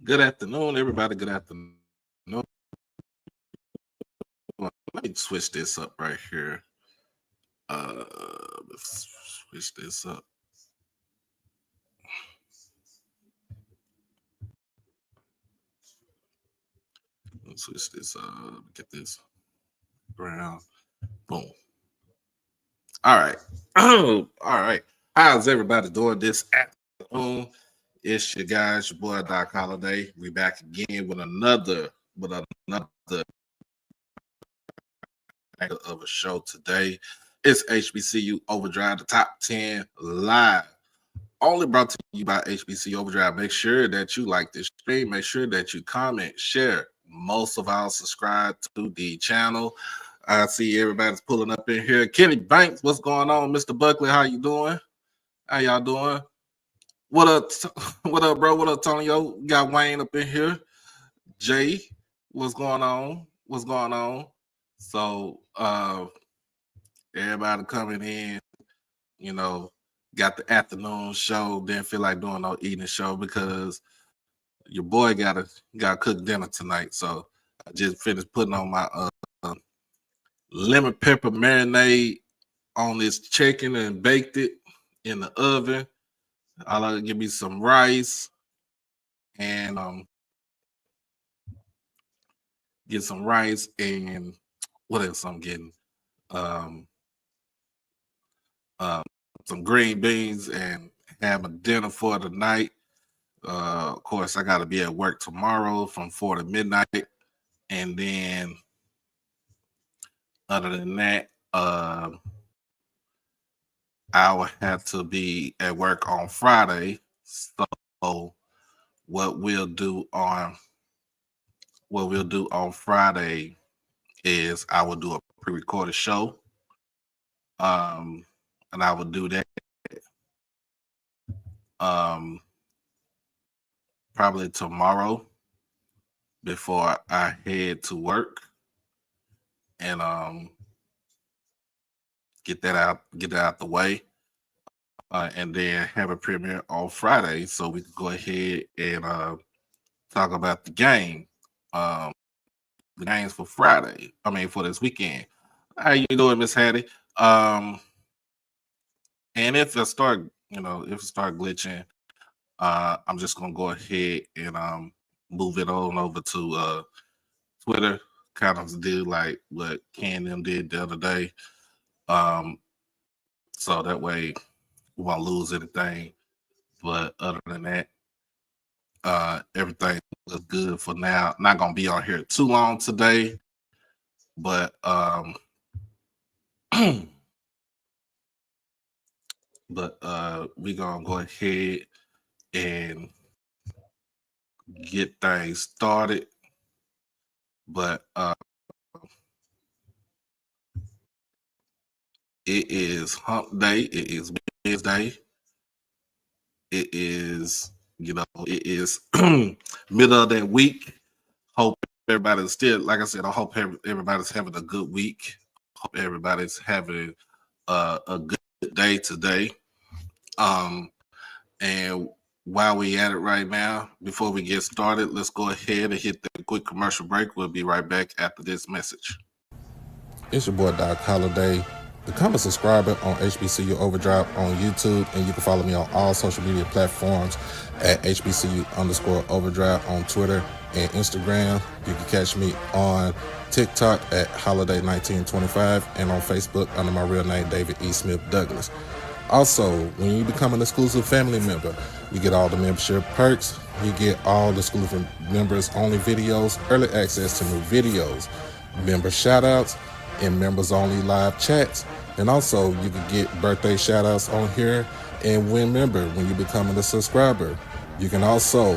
Good afternoon, everybody. Good afternoon. Let me switch this up right here. Let's switch this up. Let's switch this up. Get this around. Boom. All right. All right. How's everybody doing this afternoon? It's your guys, your boy Doc Holiday. We back again with another of a show today. It's HBCU Overdrive, the top 10 live. Only brought to you by HBCU Overdrive. Make sure that you like this stream. Make sure that you comment, share. Most of our subscribe to the channel. I see everybody's pulling up in here. Kenny Banks, what's going on? Mr. Buckley, how you doing? How y'all doing? What up, what up, bro? What up, Tonyo? We got Wayne up in here. Jay, what's going on? What's going on? So everybody coming in, you know, got the afternoon show. Didn't feel like doing no eating show because your boy gotta cook dinner tonight. So I just finished putting on my lemon pepper marinade on this chicken and baked it in the oven. I'll give me some rice and get some rice and what else I'm getting? Some green beans and have a dinner for the night. Of course, I got to be at work tomorrow from 4 to midnight. And then other than that, I will have to be at work on Friday. So what we'll do on Friday is I will do a pre-recorded show. And I will do that probably tomorrow before I head to work, and get that out the way, and then have a premiere on Friday so we can go ahead and talk about the game, the games for Friday. I mean for this weekend. How you doing, Miss Hattie? And if it start glitching, I'm just gonna go ahead and move it on over to Twitter, kind of do like what Ken them did the other day. So that way we won't lose anything. But other than that, everything looks good for now. Not gonna be on here too long today, but we're gonna go ahead and get things started. But it is hump day, it is Wednesday, it is middle of that week. Hope everybody's still, like I said, I hope everybody's having a good week. Hope everybody's having a good day today. And while we at it right now, before we get started, let's go ahead and hit the quick commercial break. We'll be right back after this message. It's your boy Doc Holiday. Become a subscriber on HBCU Overdrive on YouTube, and you can follow me on all social media platforms at HBCU_Overdrive on Twitter and Instagram. You can catch me on TikTok at Holiday1925 and on Facebook under my real name, David E. Smith Douglas. Also, when you become an exclusive family member, you get all the membership perks. You get all the exclusive members only videos, early access to new videos, member shout outs, and members only live chats. And also you can get birthday shout outs on here and win member when you become a subscriber. You can also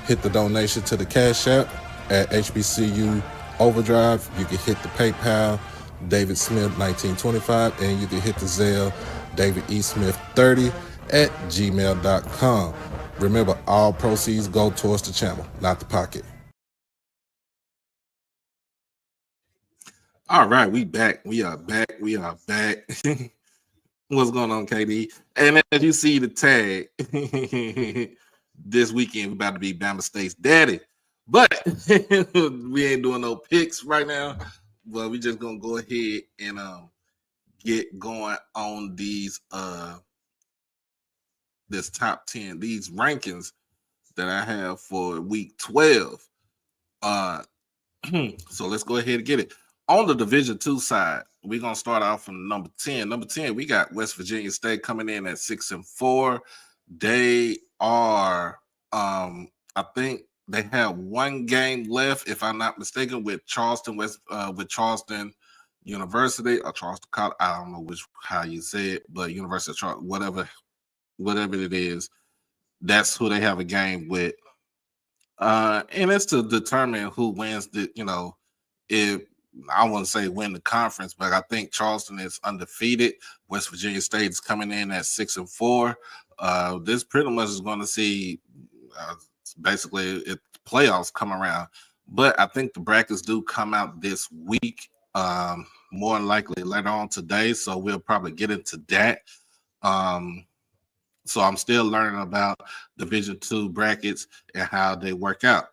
hit the donation to the Cash App at HBCU Overdrive. You can hit the PayPal David Smith 1925, and you can hit the Zelle David E. Smith 30 at gmail.com. Remember, all proceeds go towards the channel, not the pocket. All right, we back. We are back. What's going on, KD? And as you see the tag, this weekend we about to be Bama State's daddy. But we ain't doing no picks right now. But we just gonna go ahead and get going on these this top 10, these rankings that I have for week 12. So let's go ahead and get it. On the Division 2 side, we're gonna start off from number 10. Number 10, we got West Virginia State coming in at 6-4. They are I think they have one game left, if I'm not mistaken, with Charleston with Charleston University or Charleston College. I don't know how you say it, but University of Charleston, whatever it is, that's who they have a game with. And it's to determine who wins if I wouldn't say win the conference, but I think Charleston is undefeated. West Virginia State is coming in at 6-4. This pretty much is going to see basically if playoffs come around. But I think the brackets do come out this week, more than likely later on today. So we'll probably get into that. So I'm still learning about Division 2 brackets and how they work out.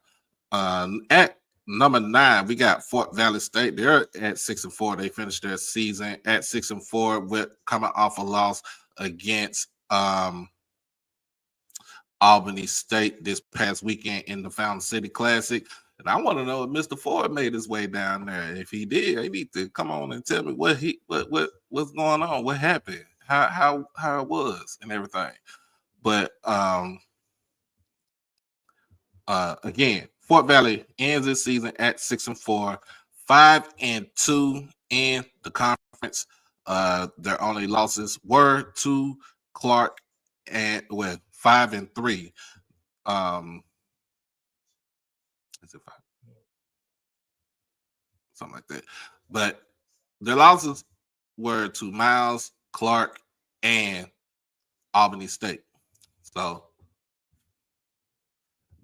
At number 9, we got Fort Valley State. They're at 6-4. They finished their season at 6-4 with coming off a loss against Albany State this past weekend in the Fountain City Classic. And I want to know if Mr. Ford made his way down there. If he did, he need to come on and tell me what's going on, what happened, how it was, and everything. But again, Fort Valley ends this season at 6-4, 5-2 in the conference. Their only losses were to Clark and 5-3. Is it 5? Something like that. But their losses were to Miles, Clark, and Albany State. So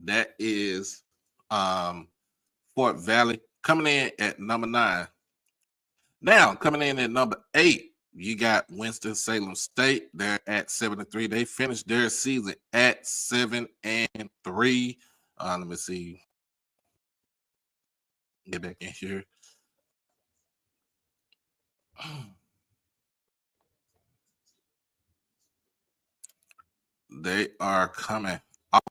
that is Fort Valley coming in at number 9. Now coming in at number 8, you got Winston-Salem State. They're at 7-3. They finished their season at 7-3. Let me see. Get back in here. They are coming off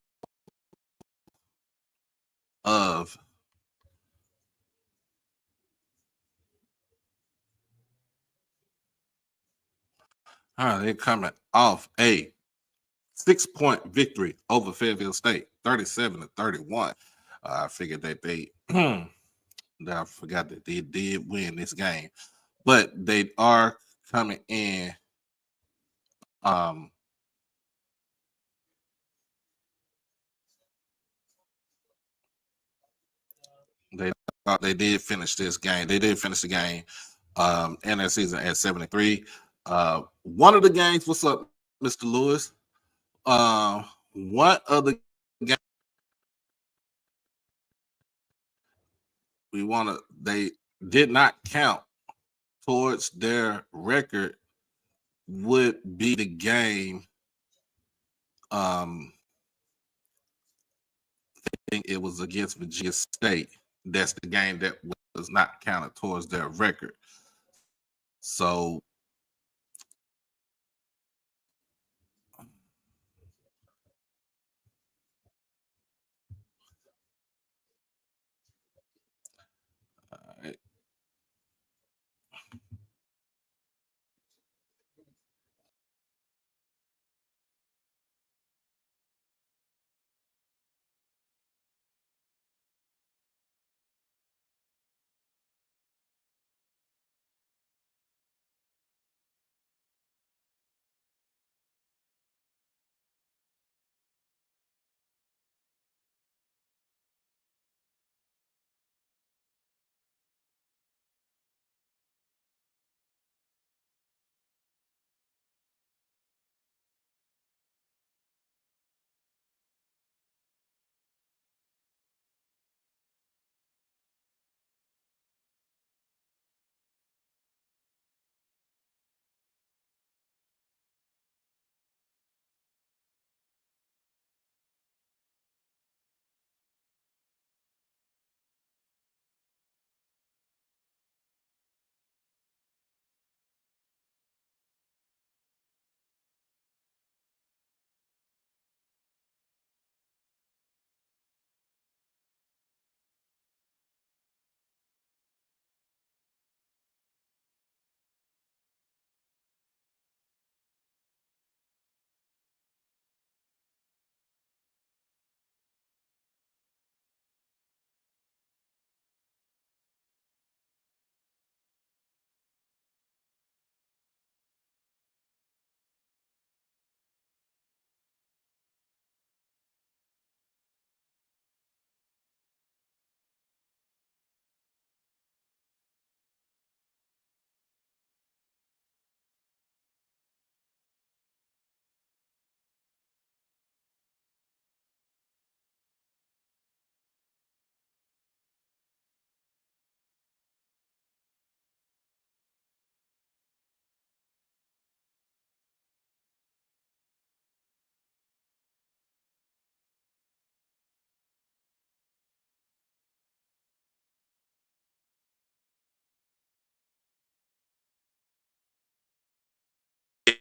of they're coming off a 6-point victory over Fairfield State, 37-31. I figured that they I forgot that they did win this game, but they are coming in they did finish this game. They did finish the game in their season at 7-3. One of the games, what's up, Mr. Lewis? One of the games they did not count towards their record would be the game. I think it was against Virginia State. That's the game that was not counted towards their record. So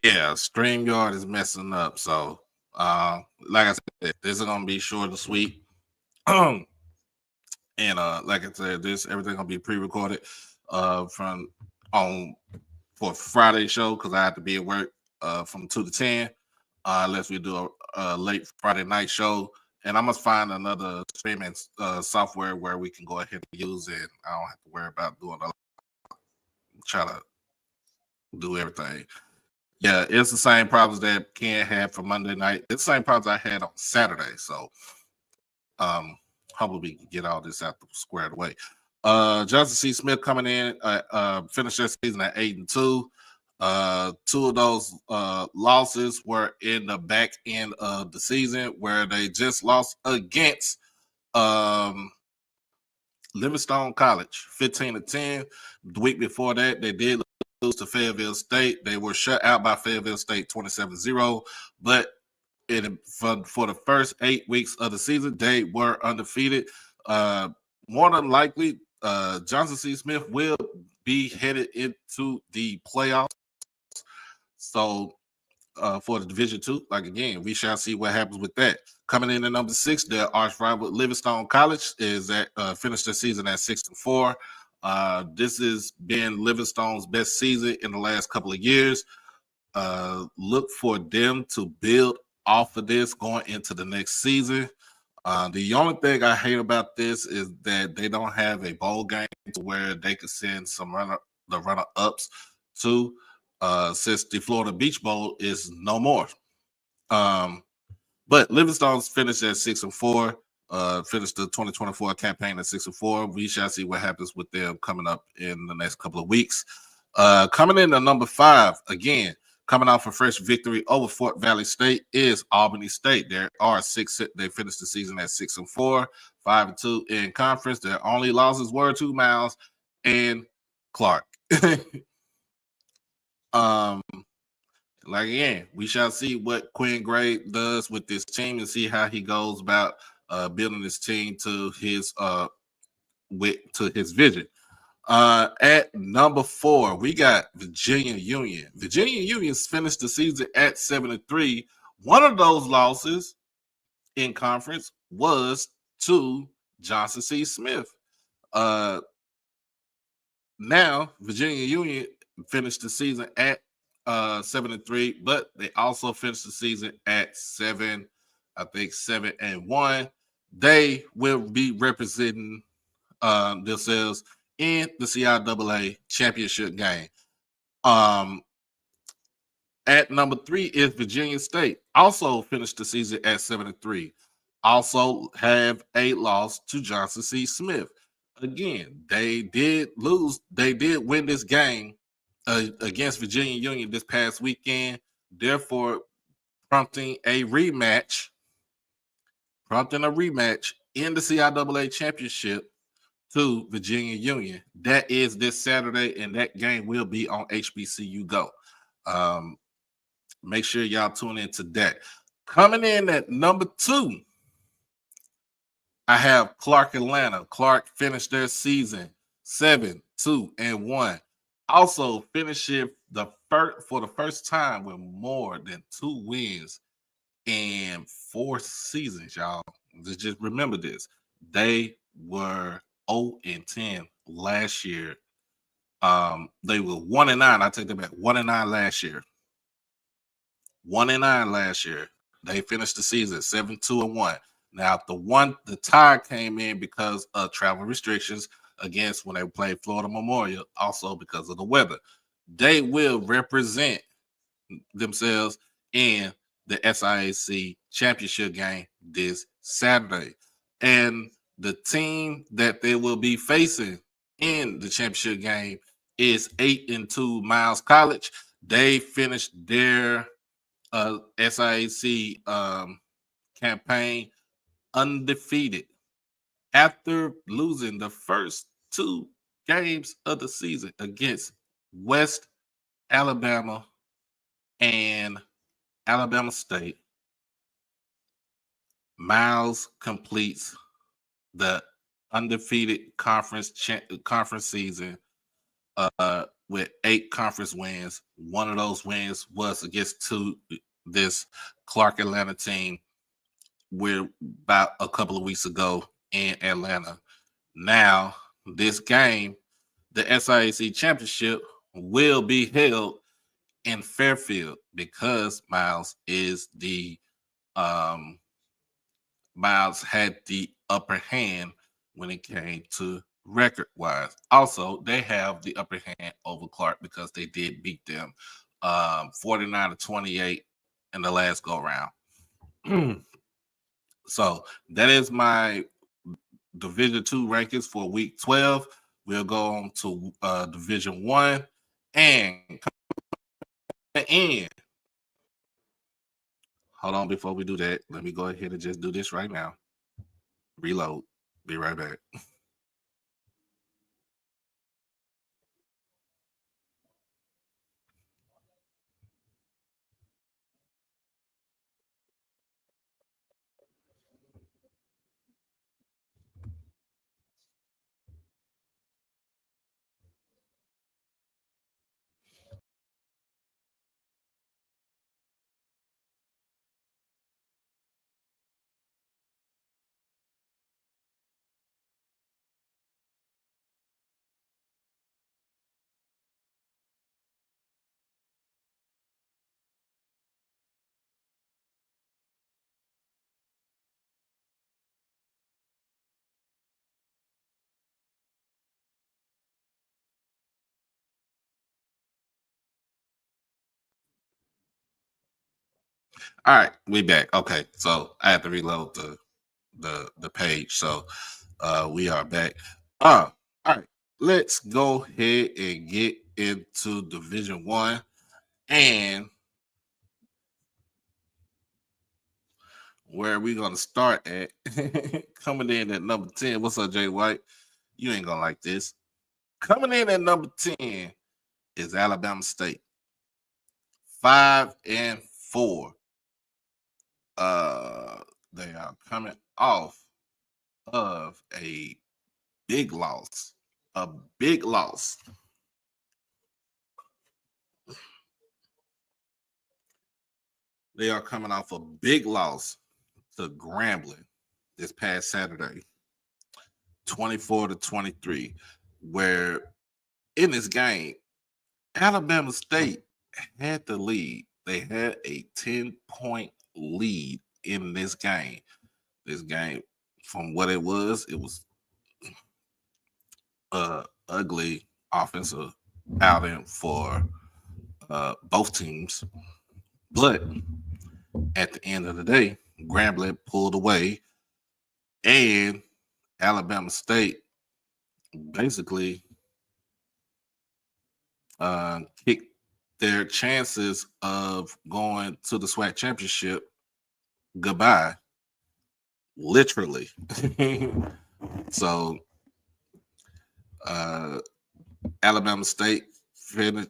Yeah, StreamYard is messing up. So, like I said, this is gonna be short and sweet. And like I said, everything gonna be pre-recorded from on for Friday show because I have to be at work from 2 to 10. Unless we do a late Friday night show. And I must find another streaming software where we can go ahead and use it. I don't have to worry about try to do everything. Yeah, it's the same problems that Ken had for Monday night. It's the same problems I had on Saturday. So hopefully we can get all this out squared away. Johnson C. Smith coming in, finished their season at 8-2. Two of those losses were in the back end of the season where they just lost against Livingstone College, 15-10. The week before that, they did lose to Fayetteville State. They were shut out by Fayetteville State 27-0, but for the first 8 weeks of the season, they were undefeated. More than likely, Johnson C. Smith will be headed into the playoffs. So for the Division II, like again, we shall see what happens with that. Coming in at number 6, their arch rival Livingstone College is at finished the season at 6-4. This has been Livingstone's best season in the last couple of years. Look for them to build off of this going into the next season. The only thing I hate about this is that they don't have a bowl game to where they can send some runner-ups to, since the Florida Beach Bowl is no more. But Livingstone's finished at 6-4. Finished the 2024 campaign at 6-4. We shall see what happens with them coming up in the next couple of weeks. Coming in at number 5, again, coming off a fresh victory over Fort Valley State is Albany State. They finished the season at 6-4, 5-2 in conference. Their only losses were 2 Miles and Clark. Like again, we shall see what Quinn Gray does with this team and see how he goes about building this team to his vision. At number 4, we got Virginia Union. Virginia Union finished the season at 7-3. One of those losses in conference was to Johnson C. Smith. Now Virginia Union finished the season at 7-3, but they also finished the season at 7-1. They will be representing themselves in the CIAA championship game. At number 3 is Virginia State. Also finished the season at 7-3. Also have a loss to Johnson C. Smith. Again, they did lose. They did win this game against Virginia Union this past weekend, therefore prompting a rematch in the CIAA championship to Virginia Union. That is this Saturday, and that game will be on HBCU Go. Make sure y'all tune into that. Coming in at number 2, I have Clark Atlanta. Clark finished their season 7-2-1. Also finishing for the first time with more than 2 wins in 4 seasons, y'all. Just remember this. They were 0-10 last year. They were 1-9. I take that back. 1-9 last year. 1-9 last year. They finished the season 7-2-1. Now, the tie came in because of travel restrictions against when they played Florida Memorial, also because of the weather. They will represent themselves in the SIAC championship game this Saturday. And the team that they will be facing in the championship game is 8-2 Miles College. They finished their SIAC campaign undefeated after losing the first 2 games of the season against West Alabama and Alabama State. Miles completes the undefeated conference season with 8 conference wins. One of those wins was against this Clark Atlanta team. We're about a couple of weeks ago in Atlanta. Now, this game, the SIAC championship, will be held in Fairfield because Miles had the upper hand when it came to record wise. Also, they have the upper hand over Clark because they did beat them 49-28 in the last go round. So that is my Division 2 rankings for week 12. We'll go on to Division 1 and end. Hold on, before we do that, let me go ahead and just do this right now. Reload. Be right back. All right, we back. Okay, so I have to reload the page. So we are back. All right, let's go ahead and get into Division 1. And where are we gonna start at? Coming in at number 10. What's up, Jay White? You ain't gonna like this. Coming in at number 10 is Alabama State. 5-4. They are coming off of a big loss. A big loss. They are coming off a big loss to Grambling this past Saturday, 24-23, where in this game, Alabama State had the lead. They had a 10-point lead in this game. This game, from what it was ugly offensive outing for both teams. But at the end of the day, Grambling pulled away, and Alabama State basically kicked their chances of going to the SWAC championship goodbye, literally. So Alabama State finished,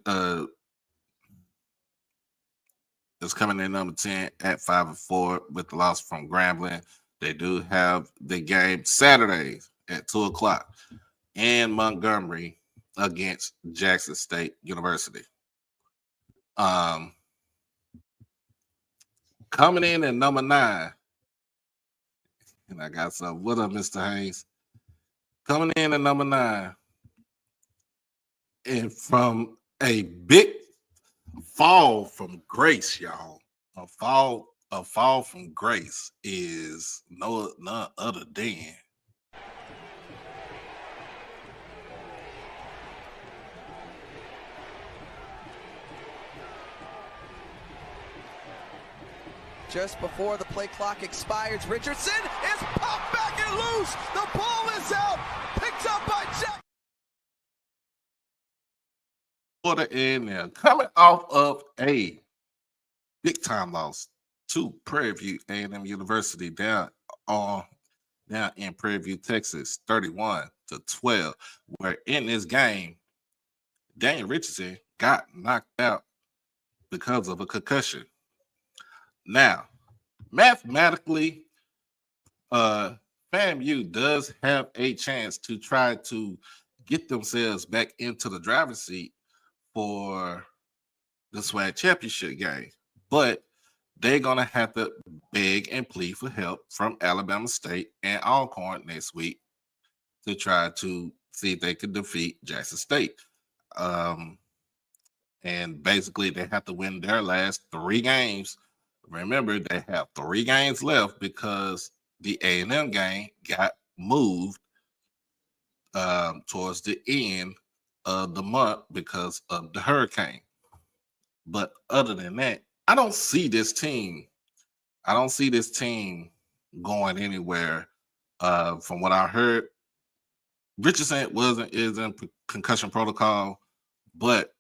is coming in number 10 at 5-4 with the loss from Grambling. They do have the game Saturday at 2 o'clock in Montgomery against Jackson State University. Coming in at number 9, and I got some. What up, Mr. Haynes? Coming in at number 9, and from a big fall from grace, y'all. A fall from grace is none other than just before the play clock expires. Richardson is popped back and loose. The ball is out. Picked up by Jack. in there, coming off of a big time loss to Prairie View A&M University down in Prairie View, Texas, 31-12. Where in this game, Daniel Richardson got knocked out because of a concussion. Now, mathematically, FAMU does have a chance to try to get themselves back into the driver's seat, for the SWAC championship game, but they're gonna have to beg and plead for help from Alabama State and Alcorn next week to try to see if they can defeat Jackson State. And basically, they have to win their last 3 games. Remember, they have 3 games left because the A&M game got moved towards the end of the month because of the hurricane. But other than that, I don't see this team going anywhere. From what I heard, Richardson is in concussion protocol, but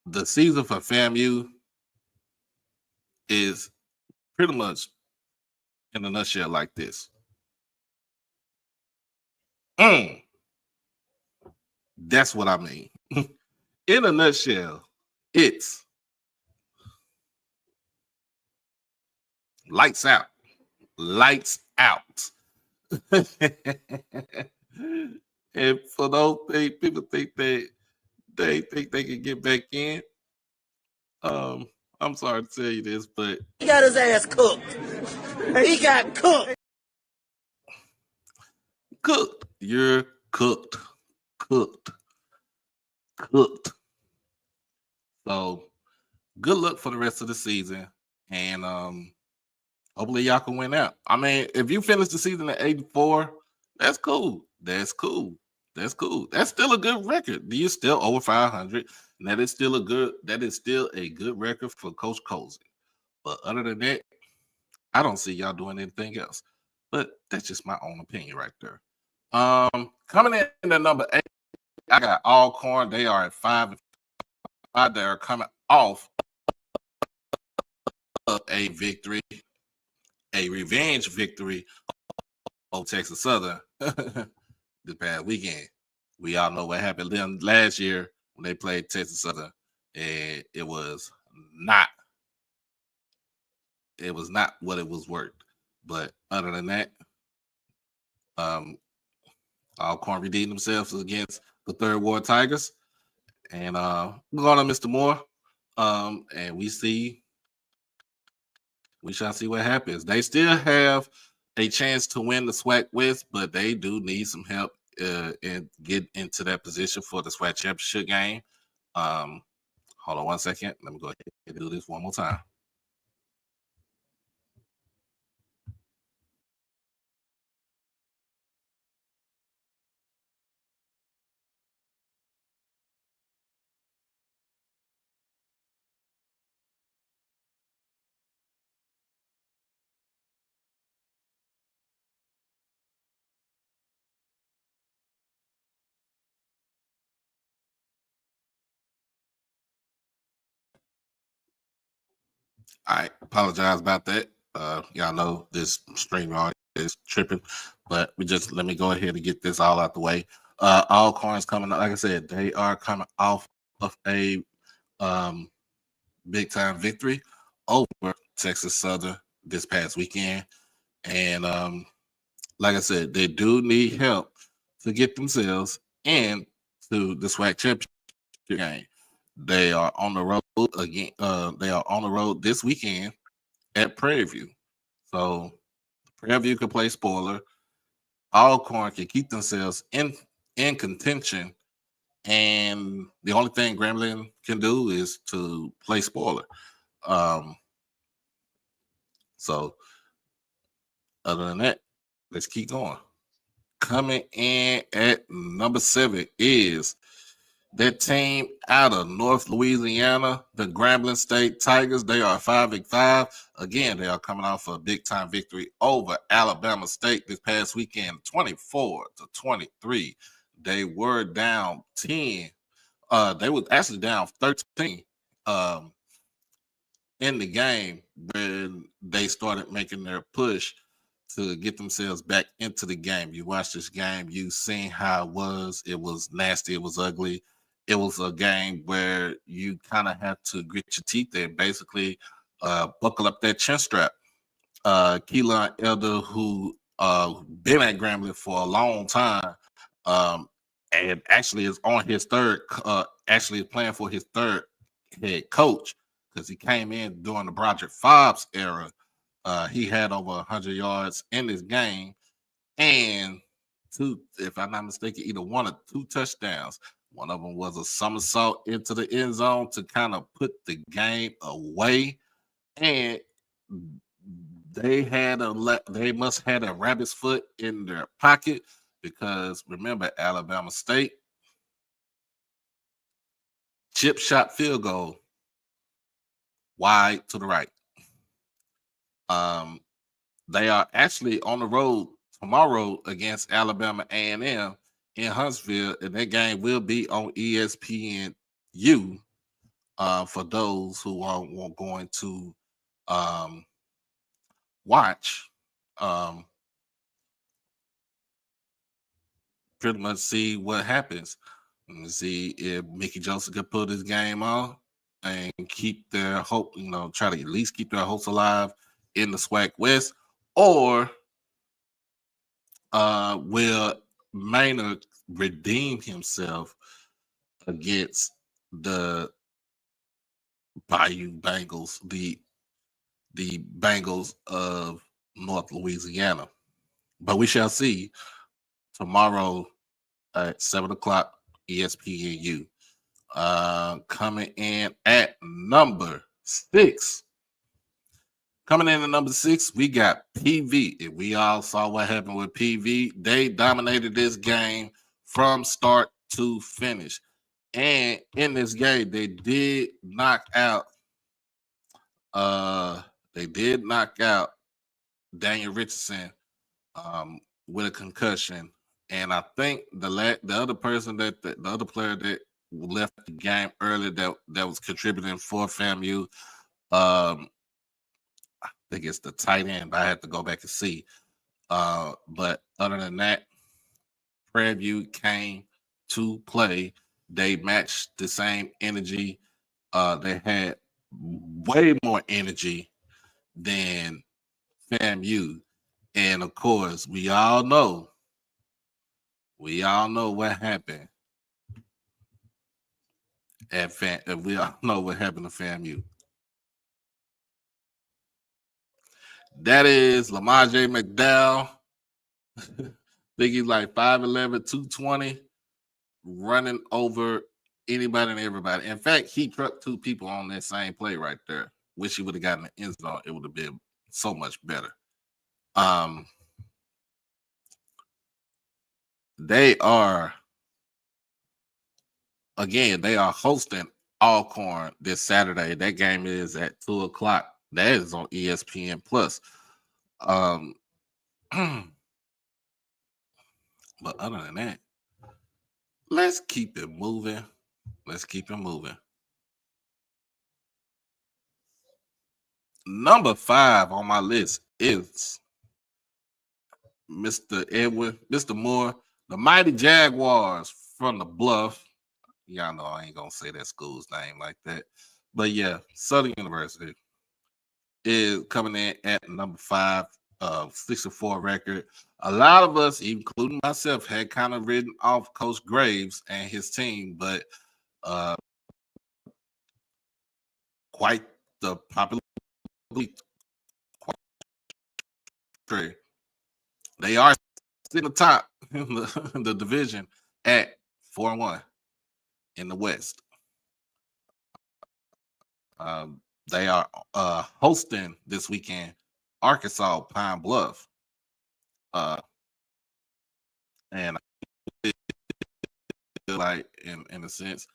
the season for FAMU is pretty much in a nutshell like this. That's what I mean. In a nutshell, it's lights out. Lights out. And for those people think that they think they can get back in. I'm sorry to tell you this, but he got his ass cooked. He got cooked. Cooked. You're cooked. So good luck for the rest of the season. And hopefully y'all can win out. I mean, if you finish the season at 8-4, that's cool. That's still a good record. You're still over 500. And that is still a good record for Coach Cozy. But other than that, I don't see y'all doing anything else. But that's just my own opinion right there. Coming in at number 8, I got Alcorn. They are at 5-5. They are coming off of a victory, a revenge victory over Texas Southern this past weekend. We all know what happened them last year when they played Texas Southern, and it was not what it was worth. But other than that, Alcorn redeemed themselves against the Third Ward Tigers, and we're going to Mr. Moore, and we shall see what happens. They still have a chance to win the SWAC West, but they do need some help and get into that position for the SWAC championship game. Hold on one second. Let me go ahead and do this one more time. I apologize about that. Y'all know this stream is tripping, but let me go ahead and get this all out the way. Alcorn's coming, like I said, they are coming off of a big time victory over Texas Southern this past weekend. And like I said, they do need help to get themselves into the SWAC championship game. They are on the road again. They are on the road this weekend at Prairie View. So Prairie View can play spoiler. Alcorn can keep themselves in contention. And the only thing Grambling can do is to play spoiler. So other than that, let's keep going. Coming in at number 7 is that team out of North Louisiana, the Grambling State Tigers. They are 5-5. Again, they are coming off a big-time victory over Alabama State this past weekend, 24-23. They were down 10. They were actually down 13 in the game when they started making their push to get themselves back into the game. You watched this game, you seen how it was. It was nasty. It was ugly. It was a game where you kind of have to grit your teeth and basically buckle up that chin strap. Keelan Elder, who been at Grambling for a long time, and actually is on his third. Actually is playing for his third head coach because he came in during the Broderick Fobbs era. He had over 100 yards in this game and two, if I'm not mistaken, either one or two touchdowns. One of them was a somersault into the end zone to kind of put the game away, and they must have a rabbit's foot in their pocket because remember Alabama State chip shot field goal wide to the right. They are actually on the road tomorrow against Alabama A&M in Huntsville, and that game will be on ESPNU for those who are going to watch. Pretty much see what happens and see if Mickey Joseph can put his game on and keep their hope, try to at least keep their hopes alive in the SWAC West, or will Maynard redeem himself against the Bayou Bengals, the Bengals of North Louisiana? But we shall see tomorrow at 7:00 ESPNU. Coming in at number 6. Coming in at number 6, we got PV. And we all saw what happened with PV. They dominated this game from start to finish. And in this game, they did knock out Daniel Richardson with a concussion. And I think the other person the other player that left the game early that was contributing for FAMU, I think it's the tight end, but I have to go back and see. But other than that, Prairie View came to play. They matched the same energy. They had way more energy than FAMU. And of course, we all know what happened we all know what happened to FAMU. That is Lamar J. McDowell. I think he's like 5'11", 220, running over anybody and everybody. In fact, he trucked 2 people on that same play right there. Wish he would have gotten the end zone. It would have been so much better. They are hosting Alcorn this Saturday. That game is at 2:00. That is on ESPN Plus. But other than that, let's keep it moving. Number 5 on my list is Mr. Moore, the Mighty Jaguars from the Bluff. Y'all know I ain't gonna say that school's name like that. But yeah, Southern University is coming in at number 5, 6-4 record. A lot of us, including myself, had kind of written off Coach Graves and his team, but quite the popular. They are sitting at the top in the division at 4-1 in the West. They are hosting this weekend Arkansas Pine Bluff. And I feel like in a sense,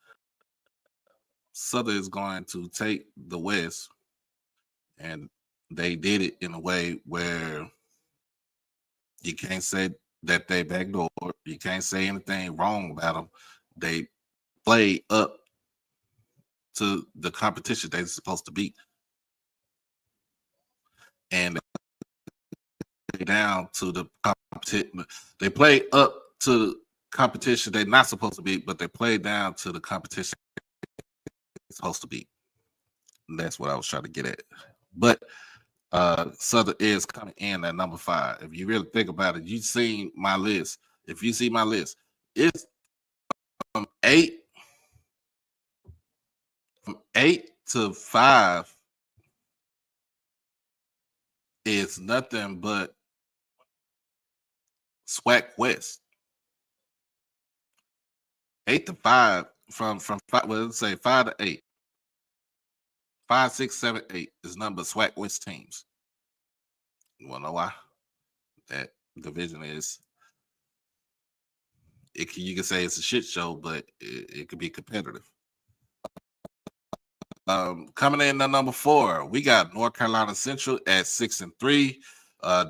Southern is going to take the West, and they did it in a way where you can't say that they backdoor. You can't say anything wrong about them. They play up to the competition they're supposed to beat, and they down to the competition. They play up to the competition they're not supposed to beat, but they play down to the competition they're supposed to beat. And that's what I was trying to get at. But Southern is coming in at number 5. If you really think about it, you've seen my list. If you see my list, it's from 8 to 5 is nothing but SWAC West. 8 to 5 from 5, well, let's say 5 to 8. 5, 6, 7, 8 is nothing but SWAC West teams. You wanna know why? That division is you can say it's a shit show, but it could be competitive. Coming in at number 4, we got North Carolina Central at 6-3.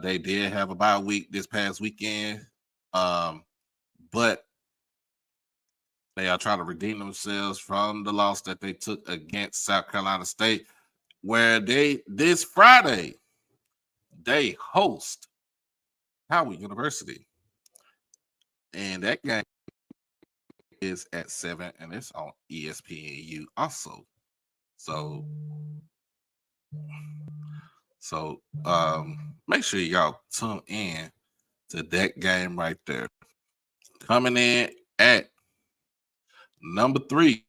They did have a bye week this past weekend, but they are trying to redeem themselves from the loss that they took against South Carolina State, where this Friday they host Howard University, and that game is at 7, and it's on ESPNU also. So make sure y'all tune in to that game right there. Coming in at number 3,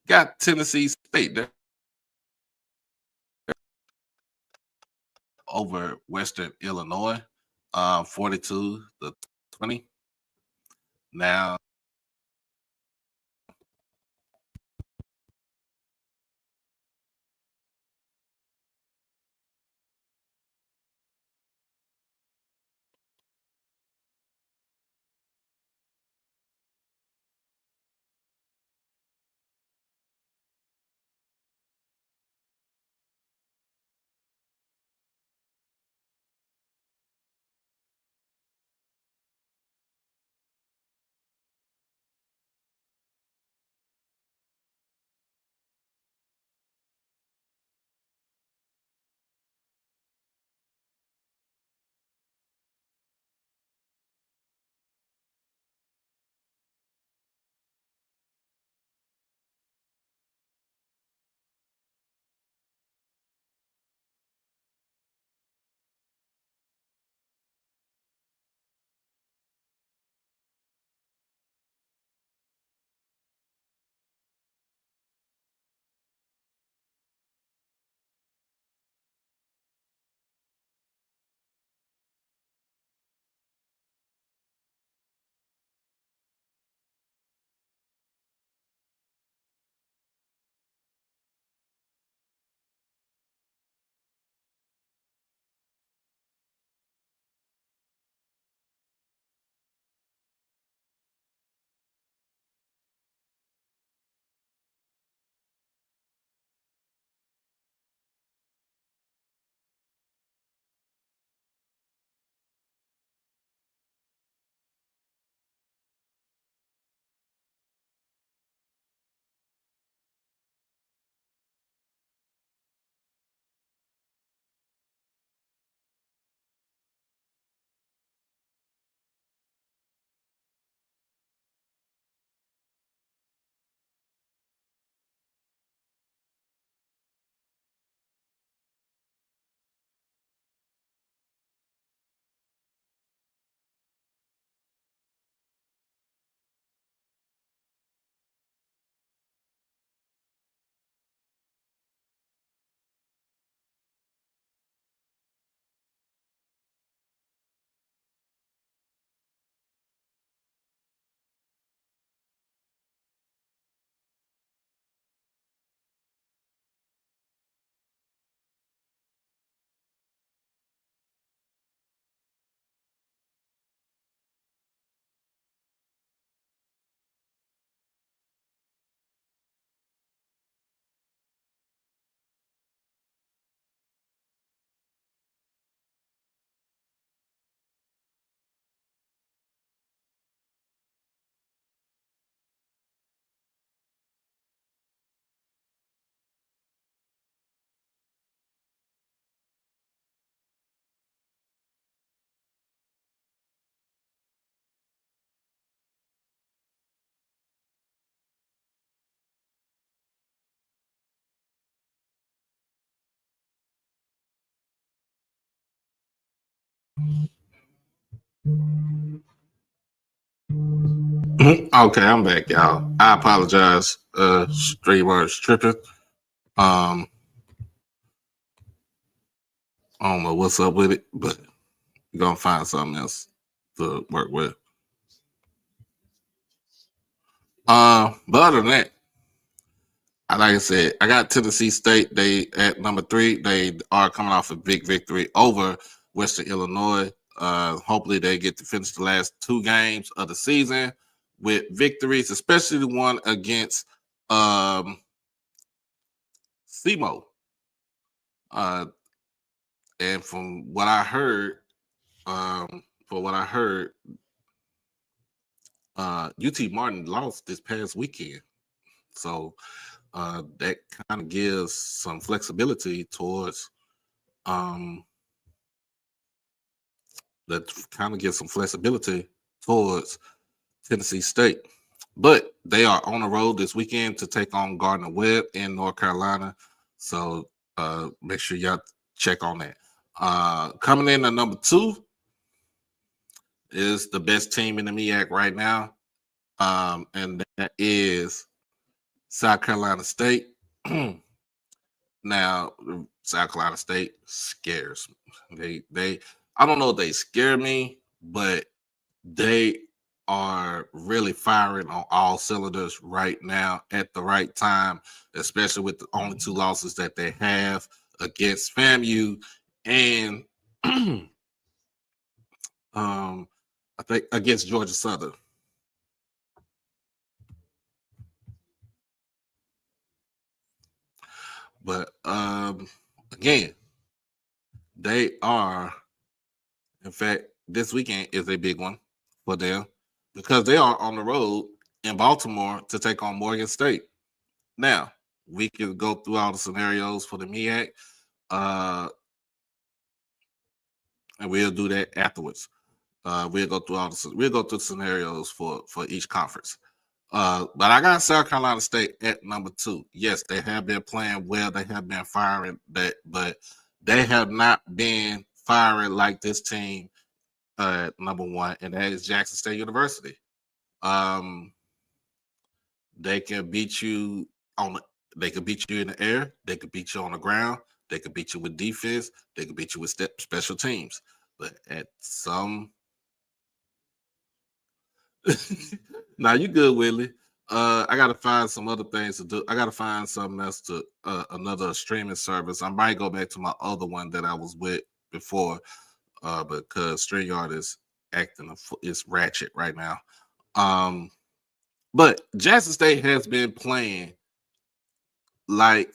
got Tennessee State there over Western Illinois, 42-20. Now, Okay, I'm back, y'all. I apologize. StreamYard's tripping. I don't know what's up with it, but we're gonna find something else to work with. But other than that, like I said, I got Tennessee State. They at number 3. They are coming off a big victory over Western Illinois. Hopefully, they get to finish the last 2 games of the season with victories, especially the one against SEMO. And from what I heard, UT Martin lost this past weekend. So that kind of gives some flexibility towards Tennessee State. But they are on the road this weekend to take on Gardner Webb in North Carolina. So make sure y'all check on that. Coming in at number 2 is the best team in the MEAC right now. And that is South Carolina State. Now, South Carolina State scares me. They I don't know if they scare me, but they are really firing on all cylinders right now at the right time, especially with the only 2 losses that they have against FAMU and I think against Georgia Southern. But again, they are, in fact, this weekend is a big one for them because they are on the road in Baltimore to take on Morgan State. Now, we can go through all the scenarios for the MEAC, and we'll do that afterwards. We'll go through scenarios for each conference. But I got South Carolina State at number 2. Yes, they have been playing well. They have been firing that, but they have not been firing like this team at number 1, and that is Jackson State University. They can beat you they can beat you in the air. They could beat you on the ground. They could beat you with defense. They could beat you with special teams. But at some now you good, Willie. I gotta find some other things to do. I gotta find something else to another streaming service. I might go back to my other one that I was with before, because StreamYard is it's ratchet right now. But Jackson State has been playing like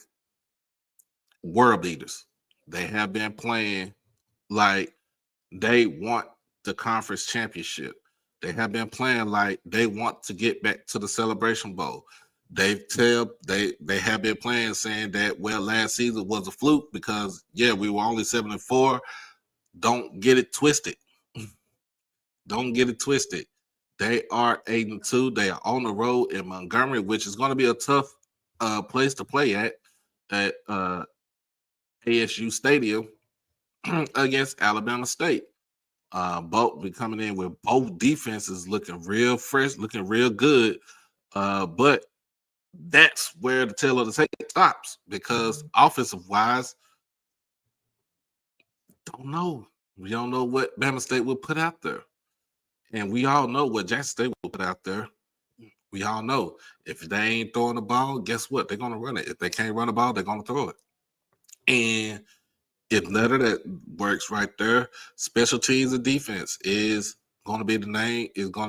world beaters. They have been playing like they want the conference championship. They have been playing like they want to get back to the Celebration Bowl. They have been playing saying that, well, last season was a fluke because we were only 7-4. Don't get it twisted. Don't get it twisted. They are 8-2. They are on the road in Montgomery, which is going to be a tough place to play at ASU Stadium against Alabama State. Both be coming in with both defenses looking real fresh, looking real good. But that's where the tail of the tape stops because offensive wise, don't know. We don't know what Bama State will put out there. And we all know what Jackson State will put out there. We all know if they ain't throwing the ball, guess what? They're going to run it. If they can't run the ball, they're going to throw it. And if none of that works right there, special teams and defense is going to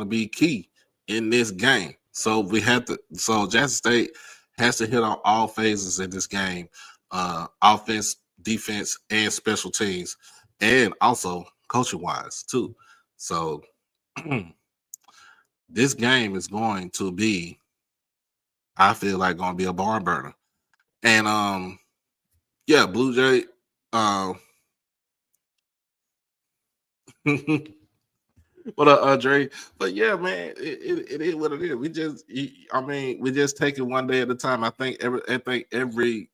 be key in this game. So Jackson State has to hit on all phases in this game, offense, defense, and special teams, and also coaching wise too. So this game is going to be, I feel like, going to be a barn burner. And Blue Jay. What up, Andre? But yeah, man, it is what it is. We just take it one day at a time. I think every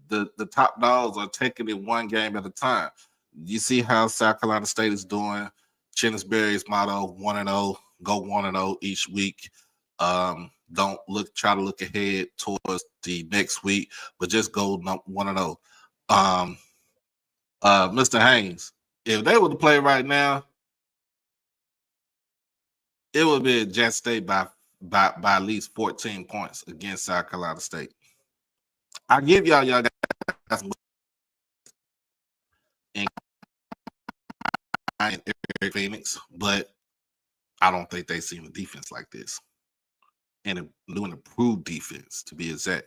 the top dogs are taking it one game at a time. You see how South Carolina State is doing. Chennisberry's motto 1-0, go 1-0 each week. Don't try to look ahead towards the next week, but just go 1-0. Mr. Haynes, if they were to play right now, it would be at Jet State by at least 14 points against South Carolina State. I give y'all guys in Eric Phoenix, but I don't think they've seen a defense like this, and a new and improved defense to be exact.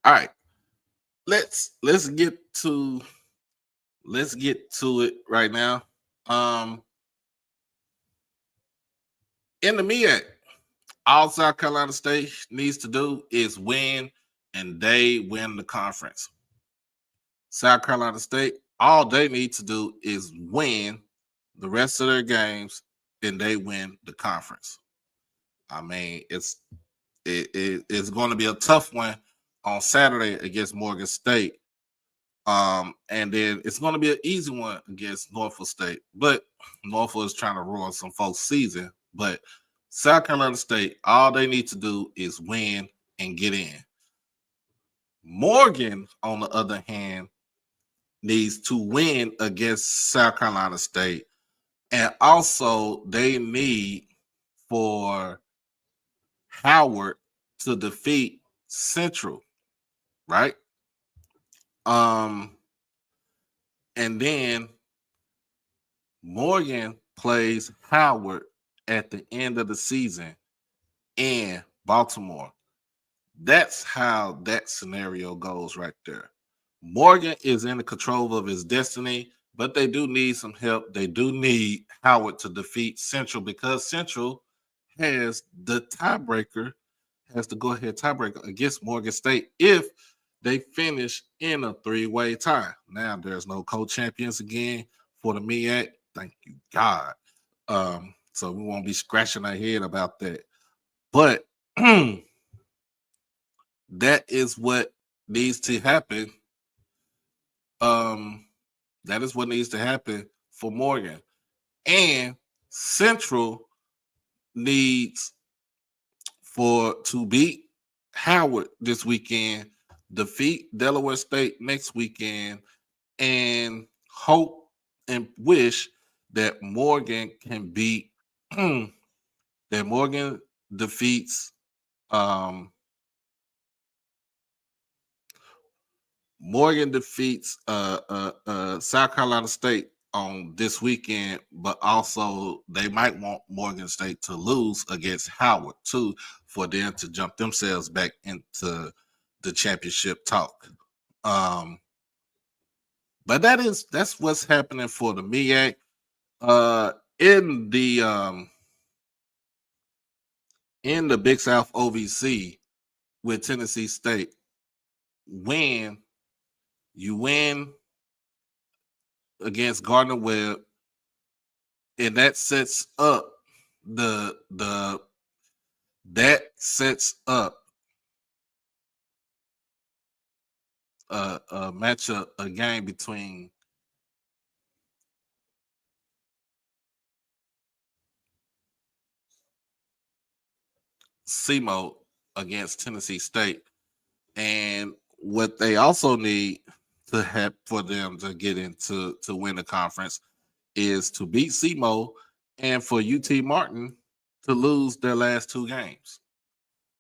All right, let's get to it right now. In the MEAC, all South Carolina State needs to do is win, and they win the conference. South Carolina State, all they need to do is win the rest of their games, and they win the conference. I mean, it's going to be a tough one on Saturday against Morgan State. And then it's going to be an easy one against Norfolk State. But Norfolk is trying to ruin some folks' season. But South Carolina State, all they need to do is win and get in. Morgan, on the other hand, needs to win against South Carolina State. And also, they need for Howard to defeat Central, right? And then Morgan plays Howard at the end of the season in Baltimore. That's how that scenario goes right there. Morgan is in the control of his destiny, but they do need some help. They do need Howard to defeat Central because Central has the tiebreaker, has the go-ahead tiebreaker against Morgan State if they finish in a three-way tie. Now there's no co-champions again for the MEAC. Thank you, God. So we won't be scratching our head about that. But that is what needs to happen. That is what needs to happen for Morgan. And Central needs to beat Howard this weekend, defeat Delaware State next weekend, and hope and wish that Morgan can beat that Morgan defeats South Carolina State on this weekend, but also they might want Morgan State to lose against Howard too for them to jump themselves back into the championship talk. But that's what's happening for the MEAC. In the Big South OVC with Tennessee State, when you win against Gardner Webb, and that sets up a matchup, a game between SEMO against Tennessee State. And what they also need to have for them to get into to win the conference is to beat SEMO and for UT Martin to lose their last two games.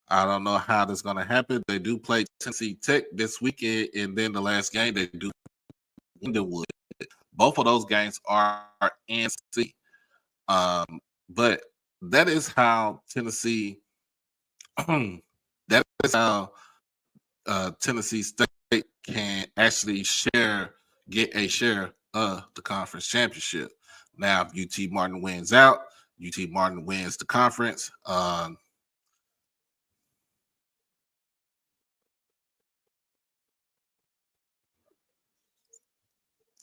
I don't know how that's going to happen. They do play Tennessee Tech this weekend, and then the last game they do Lindenwood. Both of those games are in C. But that is how Tennessee. That is how Tennessee State can actually get a share of the conference championship. Now, if UT Martin wins out, UT Martin wins the conference.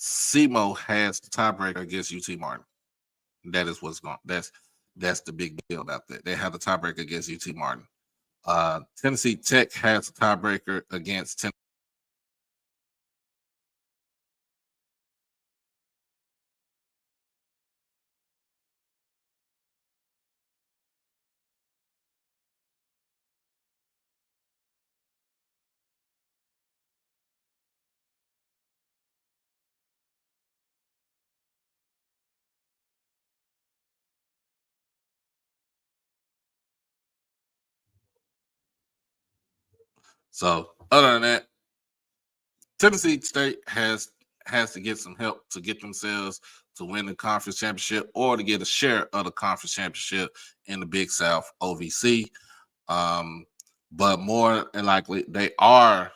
SEMO has the tiebreaker against UT Martin. That is what's going. That's the big deal out there. They have the tiebreaker against UT Martin. Tennessee Tech has a tiebreaker against Tennessee. So other than that, Tennessee State has to get some help to get themselves to win the conference championship or to get a share of the conference championship in the Big South OVC. But more than likely, they are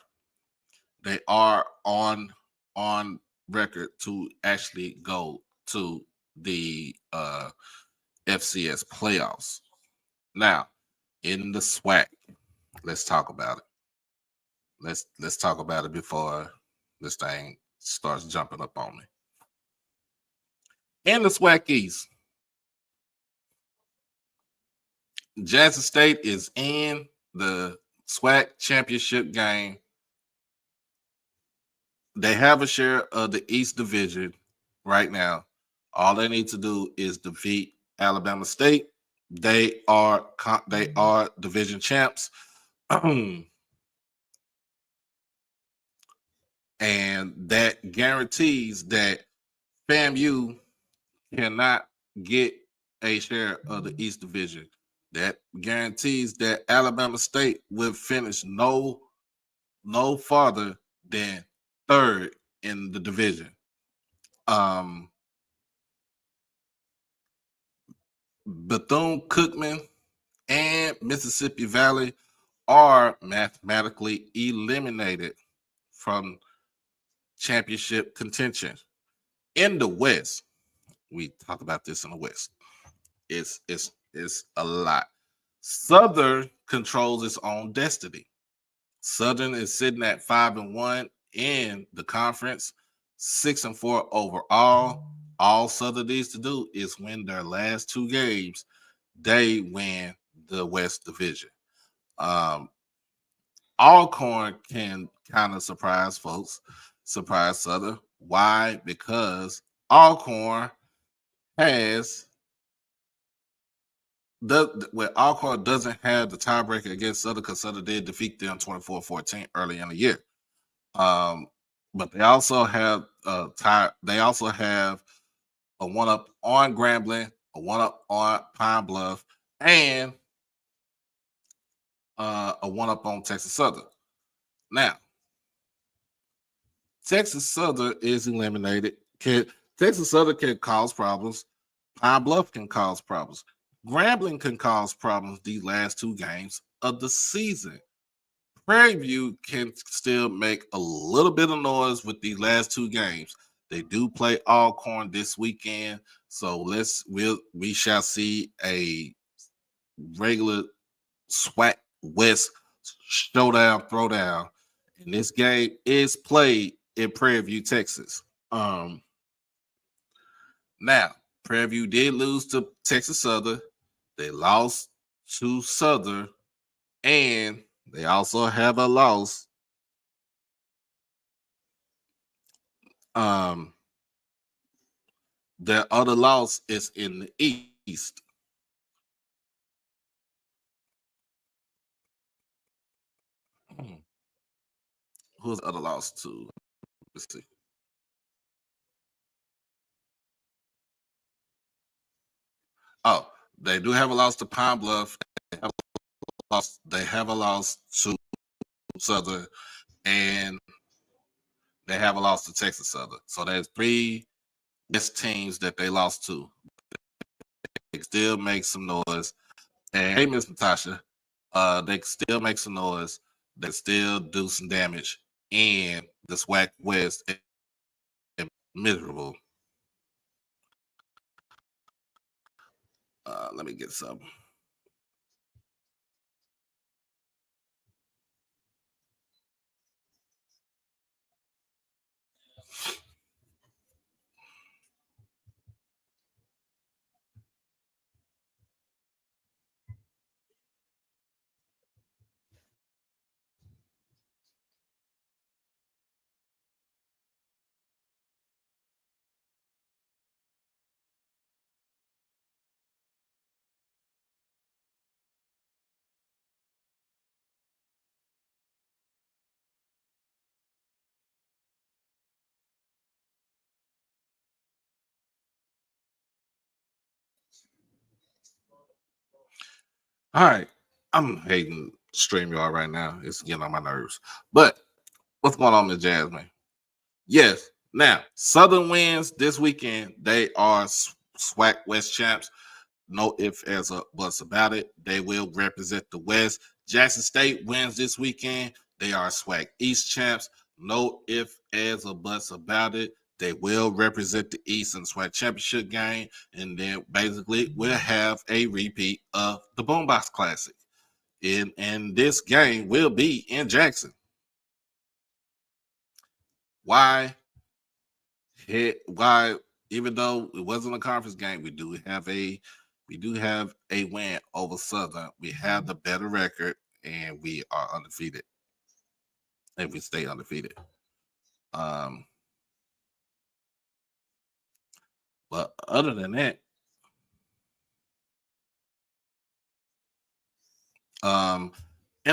on record to actually go to the FCS playoffs. Now, in the SWAC, let's talk about it. Let's talk about it before this thing starts jumping up on me. In the SWAC East, Jackson State is in the SWAC championship game. They have a share of the East Division right now. All they need to do is defeat Alabama State. They are division champs. And that guarantees that FAMU cannot get a share of the East Division. That guarantees that Alabama State will finish no farther than third in the division. Bethune-Cookman and Mississippi Valley are mathematically eliminated from championship contention. In the West, we talk about this in the West. It's a lot. Southern controls its own destiny. Southern is sitting at 5-1 in the conference, 6-4 overall. All Southern needs to do is win their last two games. They win the West Division. Alcorn can kind of surprise folks, surprise Southern. Why? Because Alcorn has Alcorn doesn't have the tiebreaker against Southern because Southern did defeat them 24-14 early in the year. But they also have They also have a one-up on Grambling, a one-up on Pine Bluff, and a one-up on Texas Southern. Now, Texas Southern is eliminated. Texas Southern can cause problems. Pine Bluff can cause problems. Grambling can cause problems these last two games of the season. Prairie View can still make a little bit of noise with these last two games. They do play Alcorn this weekend, so we shall see a regular SWAC West showdown throwdown. And this game is played in Prairie View, Texas. Now, Prairie View did lose to Texas Southern. They lost to Southern, and they also have a loss. Their other loss is in the East. Who's the other loss to? Let's see. Oh, they do have a loss to Pine Bluff. They have a loss to Southern, and they have a loss to Texas Southern. So there's three West teams that they lost to. They still make some noise. And hey, Miss Natasha, they can still make some noise. They still do some damage. And the SWAC West and miserable. Let me get some. All right. I'm hating StreamYard right now. It's getting on my nerves. But what's going on with Jasmine? Yes. Now, Southern wins this weekend. They are SWAC West champs. No ifs, as a buts about it. They will represent the West. Jackson State wins this weekend. They are SWAC East champs. No ifs, as a buts about it. They will represent the East in the SWAC championship game. And then basically we'll have a repeat of the Boombox Classic. And this game will be in Jackson. Why? Why? Even though it wasn't a conference game, we do have a win over Southern. We have the better record, and we are undefeated. And we stay undefeated. But other than that, in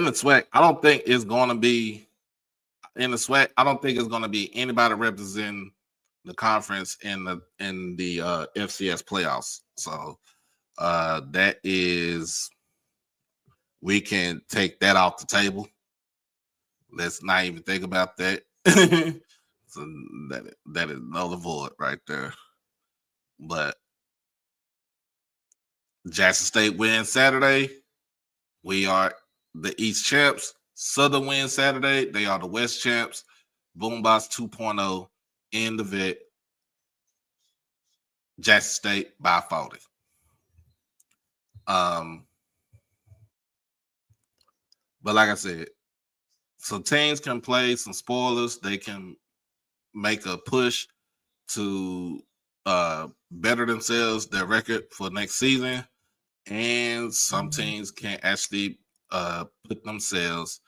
the SWAC, I don't think it's going to be in the SWAC. I don't think it's going to be anybody representing the conference in the FCS playoffs. So that is, we can take that off the table. Let's not even think about that. So that is null and void right there. But Jackson State wins Saturday. We are the East champs. Southern wins Saturday. They are the West champs. Boombox 2.0 in the vet. Jackson State by 40. But like I said, so teams can play some spoilers. They can make a push to better themselves, their record for next season. And some teams can actually put themselves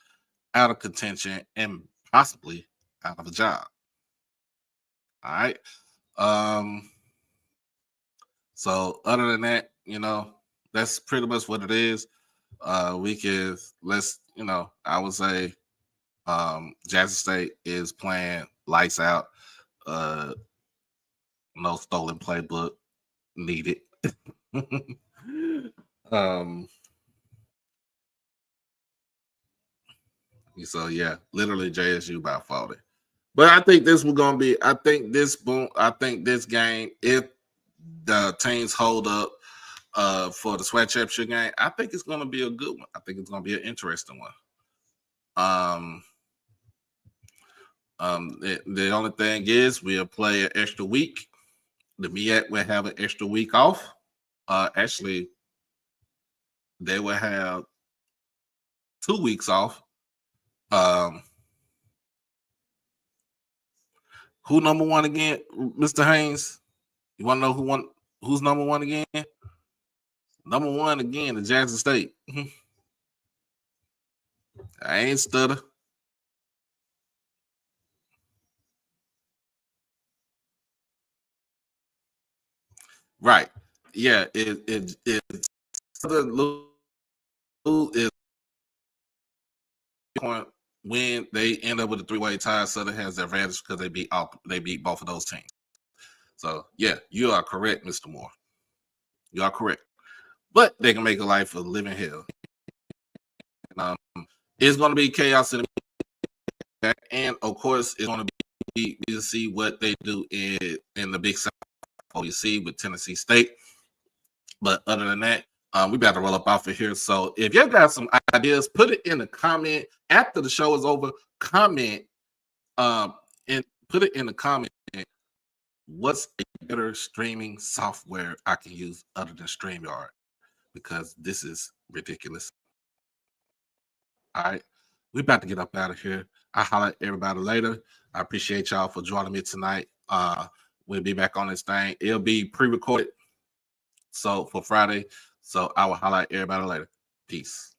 out of contention and possibly out of a job. All right. So other than that, that's pretty much what it is. I would say Jackson State is playing lights out. No stolen playbook needed. So yeah, literally JSU by 40. But I think this game, if the teams hold up for the SWAC championship game, I think it's going to be a good one. I think it's going to be an interesting one. The only thing is we'll play an extra week. The MEAC will have an extra week off. Actually, they will have 2 weeks off. Who number one again, Mr. Haynes? You want to know who's number one again? Number one again, the Jackson State. I ain't stutter. Right. Yeah, it's when they end up with a 3-way tie, Southern has the advantage because they beat both of those teams. So yeah, you are correct, Mr. Moore. You are correct. But they can make a life a living hell. It's going to be chaos in the and of course it's going to be to see what they do in the Big South OEC with Tennessee State. But other than that, we about to roll up off of here. So if you got some ideas, put it in the comment after the show is over. Comment And put it in the comment. What's a better streaming software I can use other than StreamYard? Because this is ridiculous. All right. We about to get up out of here. I'll holler at everybody later. I appreciate y'all for joining me tonight. We'll be back on this thing. It'll be pre-recorded. So for Friday. So I will holler at everybody later. Peace.